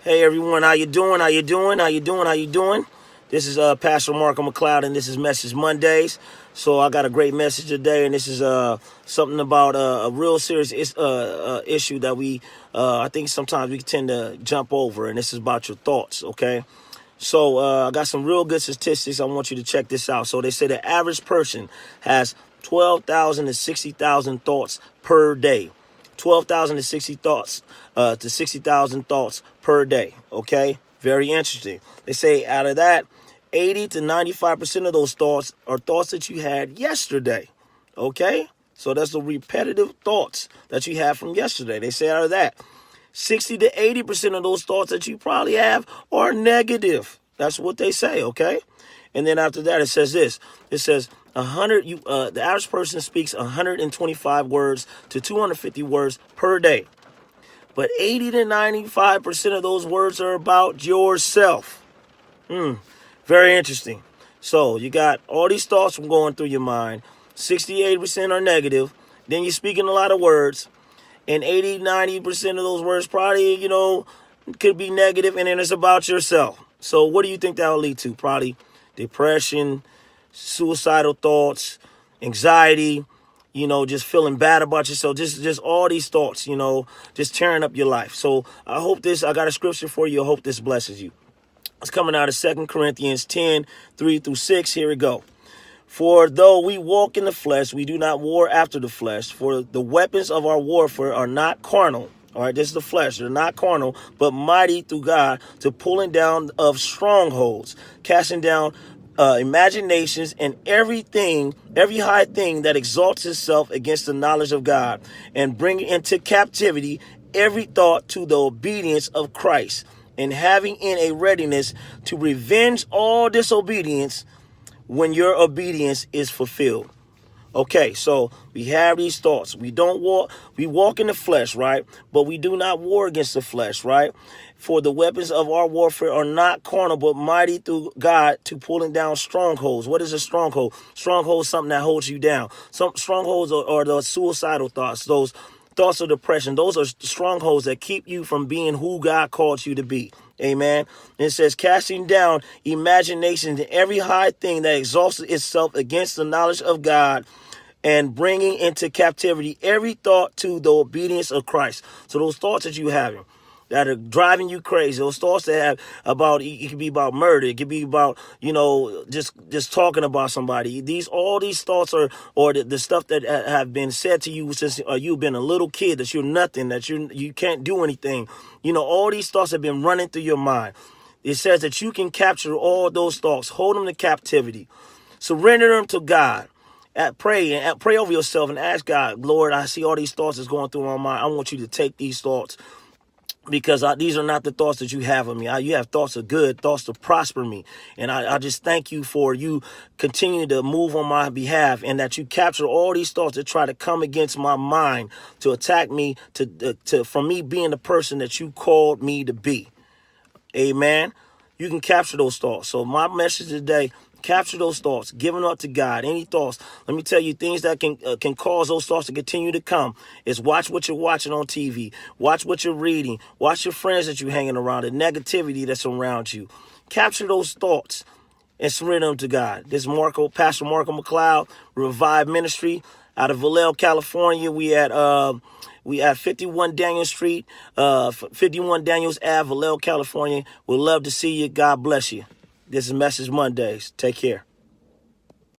Hey everyone, how you doing? How you doing? How you doing? How you doing? This is Pastor Marco McCleod, and this is Message Mondays. So I got a great message today, and this is something about a real serious issue that I think sometimes we tend to jump over, and this is about your thoughts. Okay, so I got some real good statistics. I want you to check this out. So they say the average person has 12,000 to 60,000 thoughts per day. 12,000 to 60,000 thoughts per day. Okay, very interesting. They say out of that, 80 to 95% of those thoughts are thoughts that you had yesterday. Okay, so that's the repetitive thoughts that you had from yesterday. They say out of that, 60 to 80% of those thoughts that you probably have are negative. That's what they say. Okay, and then after that, it says this. It says the average person speaks 125 words to 250 words per day. But 80 to 95% of those words are about yourself. Very interesting. So you got all these thoughts going through your mind. 68% are negative. Then you're speaking a lot of words. And 80, 90% of those words probably, could be negative, and then it's about yourself. So what do you think that will lead to? Probably depression, suicidal thoughts, anxiety, just feeling bad about yourself, just all these thoughts, just tearing up your life. So I got a scripture for you. I hope this blesses you. It's coming out of 2 Corinthians 10, 3-6. Here we go. For though we walk in the flesh, we do not war after the flesh. For the weapons of our warfare are not carnal. All right, this is the flesh. They're not carnal, but mighty through God to pulling down of strongholds, casting down imaginations and every high thing that exalts itself against the knowledge of God, and bringing into captivity every thought to the obedience of Christ, and having in a readiness to revenge all disobedience when your obedience is fulfilled. Okay, so we have these thoughts. We walk in the flesh, right? But we do not war against the flesh, right? For the weapons of our warfare are not carnal, but mighty through God to pulling down strongholds. What is a stronghold? Stronghold is something that holds you down. Some strongholds are the suicidal thoughts, those thoughts of depression. Those are strongholds that keep you from being who God called you to be. Amen. And it says, casting down imaginations and every high thing that exalts itself against the knowledge of God, and bringing into captivity every thought to the obedience of Christ. So those thoughts that you having that are driving you crazy, those thoughts that have about, it could be about murder, it could be about, just talking about somebody. All these thoughts or the stuff that have been said to you since you've been a little kid, that you're nothing, that you can't do anything. All these thoughts have been running through your mind. It says that you can capture all those thoughts, hold them to captivity, surrender them to God. Pray over yourself and ask God, Lord, I see all these thoughts that's going through my mind. I want you to take these thoughts, because these are not the thoughts that you have of me. You have thoughts of good, thoughts to prosper me. And I just thank you for you continuing to move on my behalf, and that you capture all these thoughts that try to come against my mind, to attack me, from me being the person that you called me to be. Amen. You can capture those thoughts. So my message today, capture those thoughts, give them up to God. Any thoughts, let me tell you, things that can cause those thoughts to continue to come is watch what you're watching on TV, watch what you're reading, watch your friends that you're hanging around, the negativity that's around you. Capture those thoughts and surrender them to God. This is Pastor Marco McCleod, Revive Ministry out of Vallejo, California. We at 51 Daniel Street, 51 Daniels Ave, Vallejo, California. We'd love to see you. God bless you. This is Message Mondays. Take care.